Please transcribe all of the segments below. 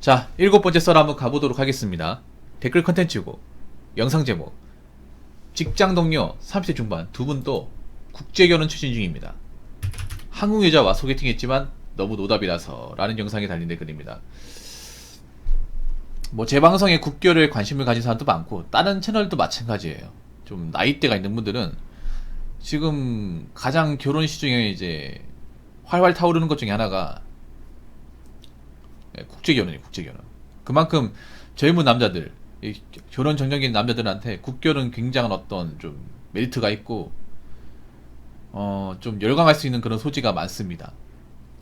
자, 7번째 썰 한번 가보도록 하겠습니다. 댓글 컨텐츠고, 영상 제목, 직장 동료 30대 중반 두 분도 국제결혼 추진 중입니다. 한국 여자와 소개팅했지만 너무 노답이라서 라는 영상에 달린 댓글입니다. 뭐 제 방송에 국결에 관심을 가진 사람도 많고 다른 채널도 마찬가지예요. 좀 나이대가 있는 분들은 지금 가장 결혼 시중에 이제 활활 타오르는 것 중에 하나가 국제결혼이에요. 국제결혼. 그만큼 젊은 남자들, 결혼 정년기인 남자들한테 국결은 굉장한 어떤 좀 메리트가 있고 좀 열광할 수 있는 그런 소지가 많습니다.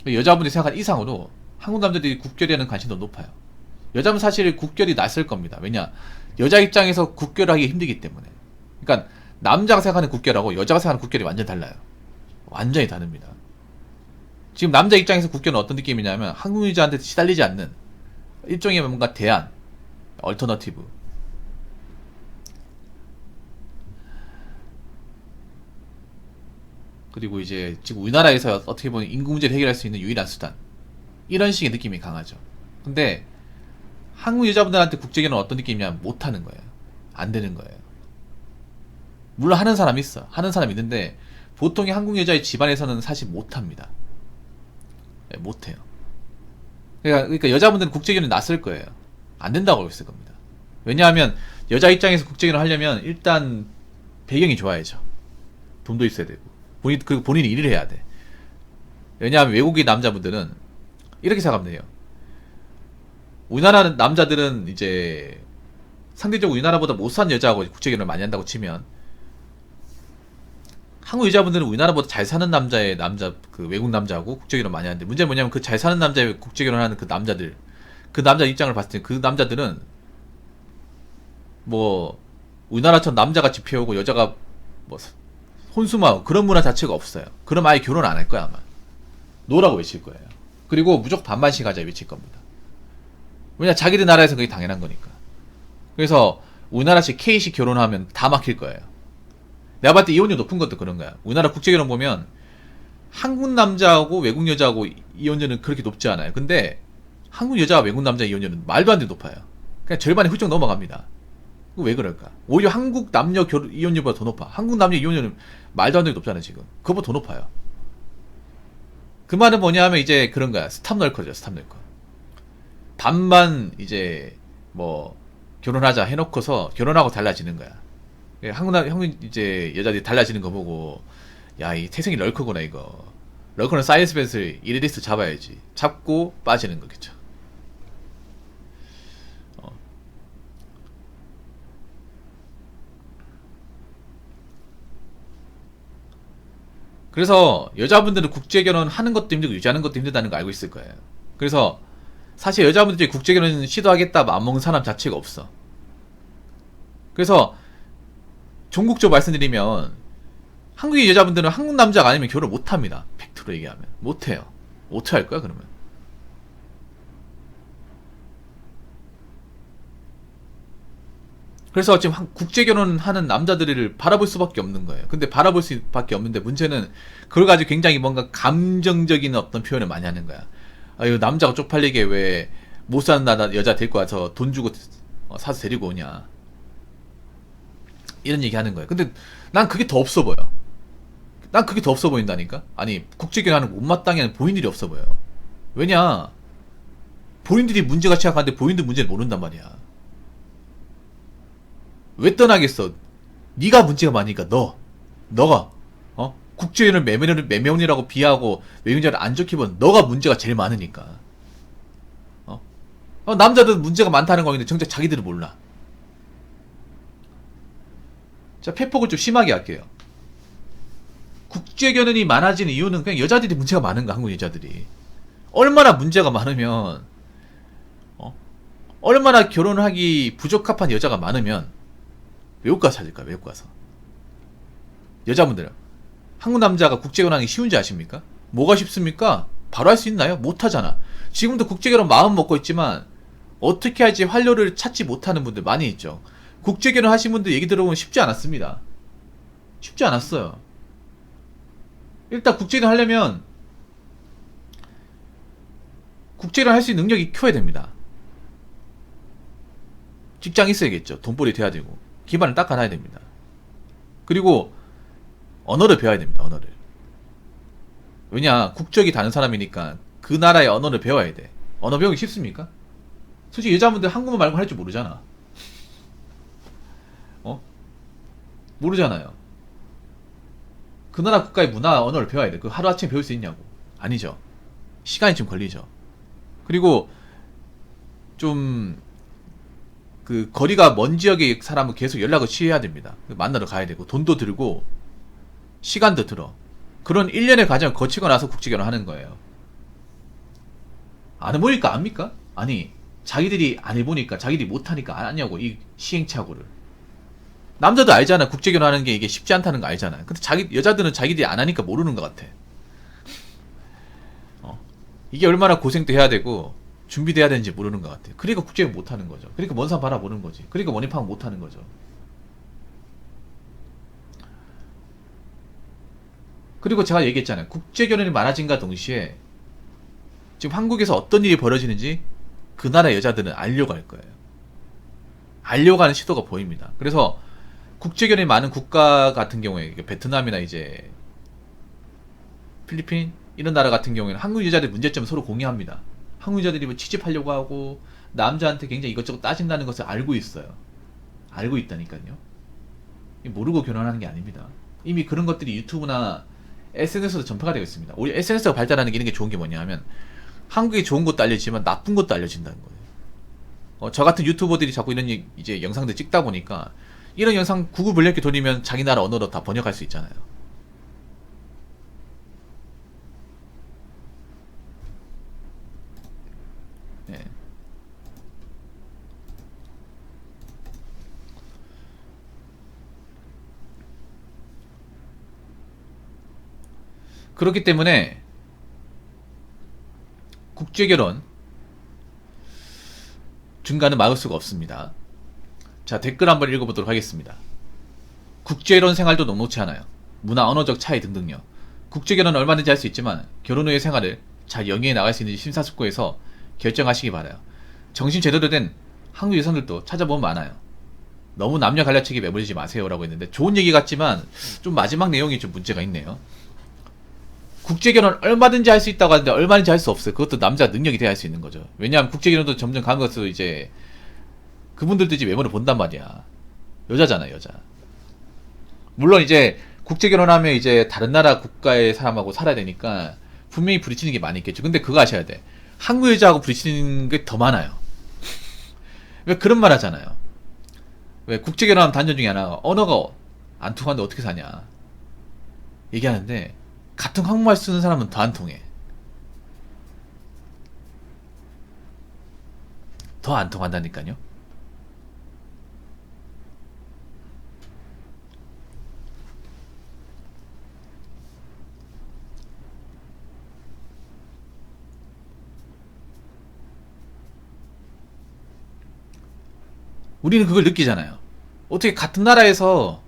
여자분들이 생각한 이상으로 한국 남자들이 국결에 대한 관심도 높아요. 여자분 사실 국결이 낯설 겁니다. 왜냐? 여자 입장에서 국결을 하기 힘들기 때문에. 그러니까 남자가 생각하는 국결하고 여자가 생각하는 국결이 완전 달라요. 완전히 다릅니다. 지금 남자 입장에서 국결은 어떤 느낌이냐면 한국 여자한테 시달리지 않는 일종의 뭔가 대안, 얼터너티브. 그리고 이제 지금 우리나라에서 어떻게 보면 인구 문제를 해결할 수 있는 유일한 수단, 이런 식의 느낌이 강하죠. 근데 한국 여자분들한테 국제결혼 어떤 느낌이냐면 못하는 거예요. 안 되는 거예요. 물론 하는 사람 있어. 하는 사람 있는데 보통의 한국 여자의 집안에서는 사실 못합니다. 네, 못해요. 그러니까 여자분들은 국제결혼이 낯설 거예요. 안 된다고 하고 있을 겁니다. 왜냐하면 여자 입장에서 국제결혼 하려면 일단 배경이 좋아야죠. 돈도 있어야 되고 본인이 일을 해야 돼. 왜냐하면 외국인 남자분들은 이렇게 생각하면 돼요. 우리나라 남자들은 이제 상대적으로 우리나라보다 못 산 여자하고 국제결혼을 많이 한다고 치면 한국 여자분들은 우리나라보다 잘 사는 그 외국 남자하고 국제결혼 많이 하는데 문제는 뭐냐면 그 잘 사는 남자에 국제결혼하는 그 남자들, 그 남자 입장을 봤을 때 그 남자들은 뭐 우리나라처럼 남자같이 피우고 여자가 뭐 혼수마하고 그런 문화 자체가 없어요. 그럼 아예 결혼 안 할 거야 아마. 노라고 외칠 거예요. 그리고 무조건 반반씩 하자 외칠 겁니다. 왜냐 자기들 나라에서 그게 당연한 거니까. 그래서 우리나라식 K식 결혼하면 다 막힐 거예요. 내가 봤을 때 이혼율 높은 것도 그런 거야. 우리나라 국제결혼 보면 한국 남자하고 외국 여자하고 이혼율은 그렇게 높지 않아요. 근데 한국 여자와 외국 남자 이혼율은 말도 안 돼 높아요. 그냥 절반이 훌쩍 넘어갑니다. 왜 그럴까? 오히려 한국 남녀 이혼율보다 더 높아. 한국 남녀 이혼율은 말도 안 되게 높잖아요 지금. 그거보다 더 높아요. 그 말은 뭐냐 하면 이제 그런 거야. 스탑널커죠. 스탑널커. 반만 이제 뭐 결혼하자 해놓고서 결혼하고 달라지는 거야. 한국 이제 여자들이 달라지는 거 보고 야 이 태생이 럴커구나 이거. 럴커는 사이언스펜스를 이레디스 잡아야지. 잡고 빠지는 거겠죠. 그래서 여자분들은 국제결혼 하는 것도 힘들고 유지하는 것도 힘들다는 거 알고 있을 거예요. 그래서 사실 여자분들이 국제결혼 시도하겠다 마음먹는 사람 자체가 없어. 그래서 종국적으로 말씀드리면 한국의 여자분들은 한국 남자가 아니면 결혼 못합니다. 팩트로 얘기하면 못해요. 어떻게 할 거야 그러면? 그래서 지금 국제결혼하는 남자들을 바라볼 수밖에 없는 거예요. 근데 바라볼 수밖에 없는데 문제는 그걸 가지고 굉장히 뭔가 감정적인 어떤 표현을 많이 하는 거야. 아유 남자가 쪽팔리게 왜 못 사는 여자 데리고 와서 돈 주고 사서 데리고 오냐 이런 얘기 하는 거예요. 근데 난 그게 더 없어 보여. 난 그게 더 없어 보인다니까. 아니 국제결혼하는 못마땅해 하는 본인들이 없어 보여. 왜냐 본인들이 문제가 취약한데 본인들 문제를 모른단 말이야. 왜 떠나겠어? 네가 문제가 많으니까 너가 국제연을 매매운이라고 비하고 외국인자를 안 좋게 본 너가 문제가 제일 많으니까. 남자들은 문제가 많다는 거인데 정작 자기들은 몰라. 자, 패폭을 좀 심하게 할게요. 국제결혼이 많아지는 이유는 그냥 여자들이 문제가 많은 거야. 한국 여자들이 얼마나 문제가 많으면 얼마나 결혼하기 부적합한 여자가 많으면 외국 가서 찾을까? 외국 가서. 여자분들 한국 남자가 국제결혼하기 쉬운지 아십니까? 뭐가 쉽습니까? 바로 할 수 있나요? 못하잖아. 지금도 국제결혼 마음 먹고 있지만 어떻게 할지 활로를 찾지 못하는 분들 많이 있죠. 국제결혼 하신 분들 얘기 들어보면 쉽지 않았습니다. 쉽지 않았어요. 일단 국제결혼 하려면 국제결혼 할 수 있는 능력이 키워야 됩니다. 직장 있어야겠죠. 돈벌이 돼야 되고. 기반을 닦아놔야 됩니다. 그리고 언어를 배워야 됩니다. 언어를. 왜냐, 국적이 다른 사람이니까 그 나라의 언어를 배워야 돼. 언어 배우기 쉽습니까? 솔직히 여자분들 한국말 말고 할 줄 모르잖아. 모르잖아요. 그 나라 국가의 문화, 언어를 배워야 돼. 그 하루아침에 배울 수 있냐고. 아니죠. 시간이 좀 걸리죠. 그리고 좀 그 거리가 먼 지역의 사람은 계속 연락을 취해야 됩니다. 만나러 가야 되고 돈도 들고 시간도 들어. 그런 일련의 과정을 거치고 나서 국제결혼 하는 거예요. 안 해보니까 압니까? 아니, 자기들이 안 해보니까, 자기들이 못하니까 안 하냐고, 이 시행착오를. 남자도 알잖아. 국제결혼 하는 게 이게 쉽지 않다는 거 알잖아. 근데 여자들은 자기들이 안 하니까 모르는 것 같아. 이게 얼마나 고생도 해야 되고, 준비돼야 되는지 모르는 것 같아. 그러니까 국제결혼 못 하는 거죠. 그러니까 먼 산 바라보는 거지. 그러니까 원입하면 못 하는 거죠. 그리고 제가 얘기했잖아요. 국제결혼이 많아진과 동시에, 지금 한국에서 어떤 일이 벌어지는지 그 나라 여자들은 알려고 할 거예요. 알려고 하는 시도가 보입니다. 그래서 국제결혼이 많은 국가 같은 경우에 베트남이나 이제 필리핀 이런 나라 같은 경우에는 한국 여자들 문제점을 서로 공유합니다. 한국 여자들이 뭐 취직하려고 하고 남자한테 굉장히 이것저것 따진다는 것을 알고 있어요. 알고 있다니까요. 모르고 결혼하는 게 아닙니다. 이미 그런 것들이 유튜브나 SNS로 전파가 되어 있습니다. 오히려 SNS가 발달하는 게 이런 게 좋은 게 뭐냐면 한국이 좋은 것도 알려지만 나쁜 것도 알려진다는 거예요. 저 같은 유튜버들이 자꾸 이런 이제 영상들 찍다 보니까 이런 영상 구글 번역기 돌리면 자기 나라 언어로 다 번역할 수 있잖아요. 네. 그렇기 때문에 국제결혼 증가는 막을 수가 없습니다. 자, 댓글 한번 읽어보도록 하겠습니다. 국제결혼 생활도 녹록치 않아요. 문화, 언어적 차이 등등요. 국제결혼은 얼마든지 할 수 있지만 결혼 후의 생활을 잘 영위해 나갈 수 있는지 심사숙고해서 결정하시기 바라요. 정신 제대로 된 한국 여성들도 찾아보면 많아요. 너무 남녀 갈라치기 매몰리지 마세요 라고 했는데 좋은 얘기 같지만 좀 마지막 내용이 좀 문제가 있네요. 국제결혼 얼마든지 할 수 있다고 하는데 얼마든지 할 수 없어요. 그것도 남자 능력이 돼야 할 수 있는 거죠. 왜냐하면 국제결혼도 점점 가는 것으로 이제 그분들도 이제 외모를 본단 말이야. 여자잖아, 여자. 물론 이제 국제결혼하면 이제 다른 나라 국가의 사람하고 살아야 되니까 분명히 부딪히는 게 많이 있겠죠. 근데 그거 아셔야 돼. 한국 여자하고 부딪히는 게 더 많아요. 왜 그런 말 하잖아요. 왜 국제결혼하면 단점 중에 하나가 언어가 안 통하는데 어떻게 사냐 얘기하는데 같은 한국말 쓰는 사람은 더 안 통해. 더 안 통한다니까요. 우리는 그걸 느끼잖아요. 어떻게 같은 나라에서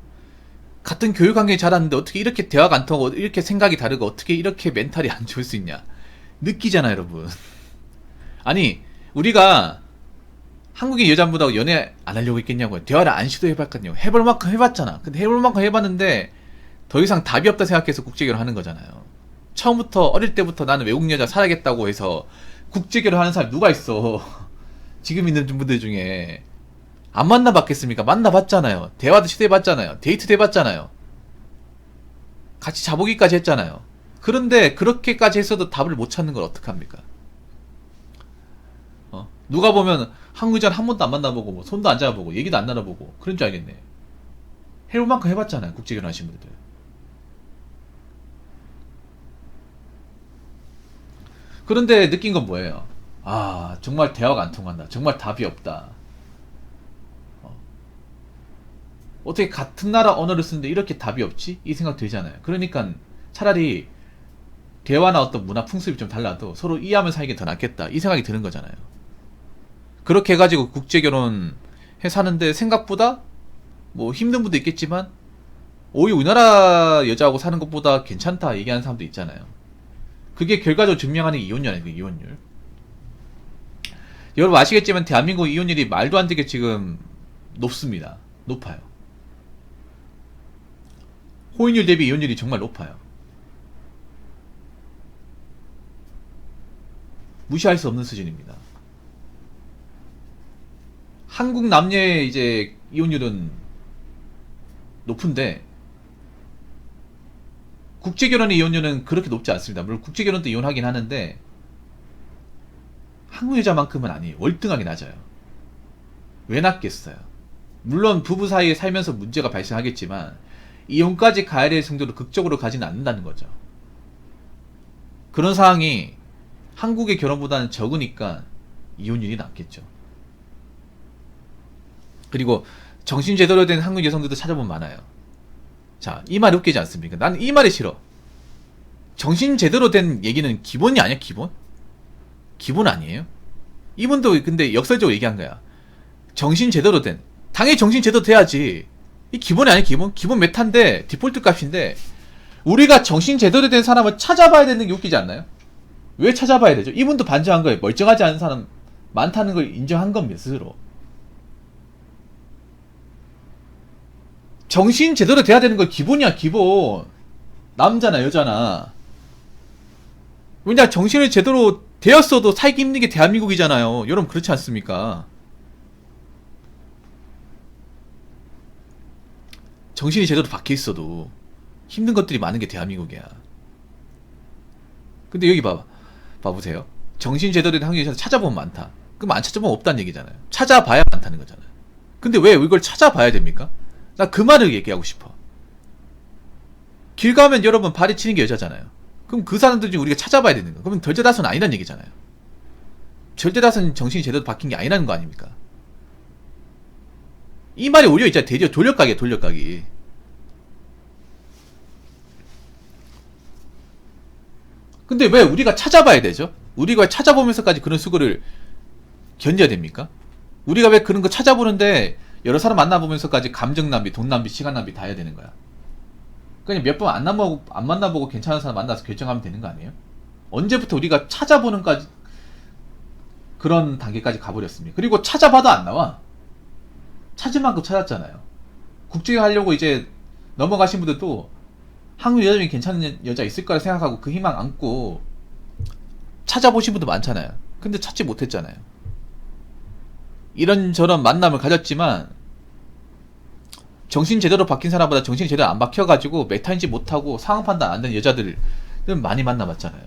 같은 교육 환경이 자랐는데 어떻게 이렇게 대화가 안 통하고 이렇게 생각이 다르고 어떻게 이렇게 멘탈이 안 좋을 수 있냐. 느끼잖아요, 여러분. 아니, 우리가 한국인 여자분하고 연애 안 하려고 했겠냐고요. 대화를 안 시도해봤거든요. 해볼 만큼 해봤잖아. 근데 해볼 만큼 해봤는데 더 이상 답이 없다 생각해서 국제결혼 하는 거잖아요. 처음부터 어릴 때부터 나는 외국 여자 살아야겠다고 해서 국제결혼 하는 사람 누가 있어. 지금 있는 분들 중에 안 만나봤겠습니까? 만나봤잖아요. 대화도 시도해봤잖아요. 데이트도 해봤잖아요. 같이 자보기까지 했잖아요. 그런데 그렇게까지 했어도 답을 못 찾는 걸 어떡합니까? 누가 보면 한국 여자는 한 번도 안 만나보고 뭐 손도 안 잡아보고 얘기도 안 나눠보고 그런 줄 알겠네. 해볼 만큼 해봤잖아요. 국제결혼 하신 분들. 그런데 느낀 건 뭐예요? 아, 정말 대화가 안 통한다. 정말 답이 없다. 어떻게 같은 나라 언어를 쓰는데 이렇게 답이 없지? 이 생각 들잖아요. 그러니까 차라리 대화나 어떤 문화 풍습이 좀 달라도 서로 이해하면서 사는 게 더 낫겠다. 이 생각이 드는 거잖아요. 그렇게 해가지고 국제결혼 해 사는데 생각보다 뭐 힘든 분도 있겠지만 오히려 우리나라 여자하고 사는 것보다 괜찮다 얘기하는 사람도 있잖아요. 그게 결과적으로 증명하는 게 이혼율 아니에요, 이혼율. 여러분 아시겠지만 대한민국 이혼율이 말도 안 되게 지금 높습니다. 높아요. 호인율 대비 이혼율이 정말 높아요. 무시할 수 없는 수준입니다. 한국 남녀의 이제 이혼율은 높은데 국제결혼의 이혼율은 그렇게 높지 않습니다. 물론 국제결혼도 이혼하긴 하는데 한국 여자만큼은 아니에요. 월등하게 낮아요. 왜 낮겠어요? 물론 부부 사이에 살면서 문제가 발생하겠지만 이혼까지 가야 될 정도로 극적으로 가지는 않는다는 거죠. 그런 상황이 한국의 결혼보다는 적으니까 이혼율이 낮겠죠. 그리고 정신 제대로 된 한국 여성들도 찾아보면 많아요. 자, 이 말이 웃기지 않습니까? 나는 이 말이 싫어. 정신 제대로 된 얘기는 기본이 아니야, 기본? 기본 아니에요? 이분도 근데 역설적으로 얘기한 거야. 정신 제대로 된. 당연히 정신 제대로 돼야지. 이 기본이 아니야, 기본? 기본 메타인데, 디폴트 값인데, 우리가 정신 제대로 된 사람을 찾아봐야 되는 게 웃기지 않나요? 왜 찾아봐야 되죠? 이분도 반증한 거예요. 멀쩡하지 않은 사람 많다는 걸 인정한 겁니다, 스스로. 정신 제대로 돼야 되는 건 기본이야, 기본. 남자나 여자나. 왜냐, 정신을 제대로 되었어도 살기 힘든 게 대한민국이잖아요. 여러분, 그렇지 않습니까? 정신이 제대로 박혀 있어도 힘든 것들이 많은 게 대한민국이야. 근데 여기 봐보세요. 정신 제대로 된 한국에서 찾아보면 많다. 그럼 안 찾아보면 없다는 얘기잖아요. 찾아봐야 많다는 거잖아요. 근데 왜 이걸 찾아봐야 됩니까? 나 그 말을 얘기하고 싶어. 길 가면 여러분 발이 치는 게 여자잖아요. 그럼 그 사람들 중에 우리가 찾아봐야 되는 거. 그러면 절대다수는 아니란 얘기잖아요. 절대다수는 정신이 제대로 박힌 게 아니라는 거 아닙니까? 이 말이 오히려 있잖아. 대리어 돌려가기야, 돌려가기. 근데 왜 우리가 찾아봐야 되죠? 우리가 찾아보면서까지 그런 수고를 견뎌야 됩니까? 우리가 왜 그런 거 찾아보는데 여러 사람 만나보면서까지 감정 낭비, 돈 낭비, 시간 낭비 다 해야 되는 거야? 그냥 몇 번 안 만나보고 괜찮은 사람 만나서 결정하면 되는 거 아니에요? 언제부터 우리가 찾아보는까지 그런 단계까지 가버렸습니다. 그리고 찾아봐도 안 나와. 찾을 만큼 찾았잖아요. 국제 하려고 이제 넘어가신 분들도 한국 여자 중에 괜찮은 여자 있을 거라 생각하고 그 희망 안고 찾아보신 분도 많잖아요. 근데 찾지 못했잖아요. 이런저런 만남을 가졌지만 정신 제대로 박힌 사람보다 정신이 제대로 안 박혀가지고 메타인지 못하고 상황 판단 안 되는 여자들을 많이 만나봤잖아요.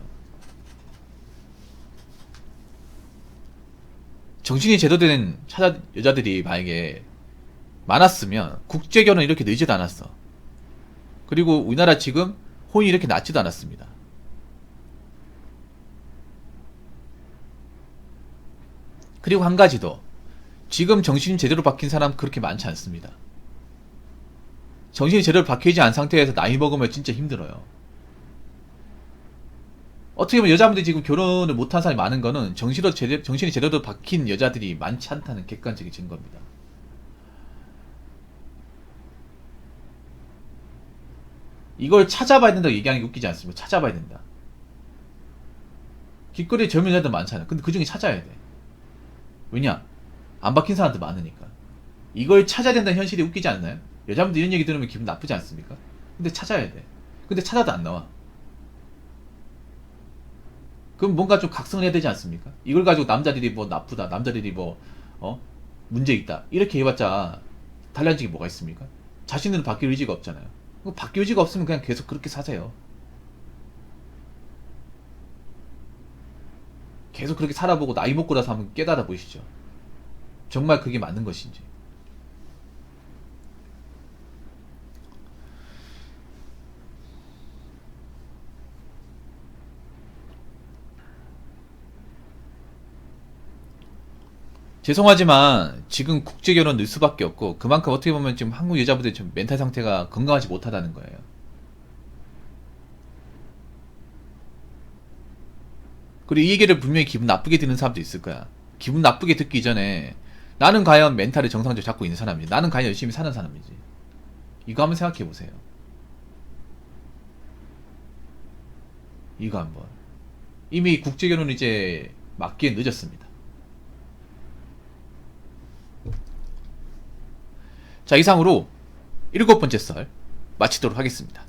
정신이 제대로 된 여자들이 만약에 많았으면 국제결혼 이렇게 늦지도 않았어. 그리고 우리나라 지금 혼이 이렇게 낮지도 않았습니다. 그리고 한 가지 더. 지금 정신이 제대로 박힌 사람 그렇게 많지 않습니다. 정신이 제대로 박히지 않은 상태에서 나이 먹으면 진짜 힘들어요. 어떻게 보면 여자분들이 지금 결혼을 못한 사람이 많은 거는 정신이 제대로 박힌 여자들이 많지 않다는 객관적인 증거입니다. 이걸 찾아봐야 된다고 얘기하는 게 웃기지 않습니까? 찾아봐야 된다. 길거리에 젊은 여자들 많잖아요. 근데 그 중에 찾아야 돼. 왜냐? 안 박힌 사람들 많으니까. 이걸 찾아야 된다는 현실이 웃기지 않나요? 여자분들 이런 얘기 들으면 기분 나쁘지 않습니까? 근데 찾아야 돼. 근데 찾아도 안 나와. 그럼 뭔가 좀 각성을 해야 되지 않습니까? 이걸 가지고 남자들이 뭐 나쁘다, 남자들이 뭐, 문제 있다. 이렇게 해봤자 달라진 게 뭐가 있습니까? 자신들은 바뀔 의지가 없잖아요. 바뀔 의지가 없으면 그냥 계속 그렇게 사세요. 계속 그렇게 살아보고 나이 먹고 나서 한번 깨달아 보시죠. 정말 그게 맞는 것인지. 죄송하지만 지금 국제결혼 늘 수밖에 없고 그만큼 어떻게 보면 지금 한국 여자분들이 좀 멘탈 상태가 건강하지 못하다는 거예요. 그리고 이 얘기를 분명히 기분 나쁘게 듣는 사람도 있을 거야. 기분 나쁘게 듣기 전에 나는 과연 멘탈을 정상적으로 잡고 있는 사람이지, 나는 과연 열심히 사는 사람이지, 이거 한번 생각해 보세요. 이거 한번. 이미 국제결혼 이제 맞기엔 늦었습니다. 자, 이상으로 7번째 썰 마치도록 하겠습니다.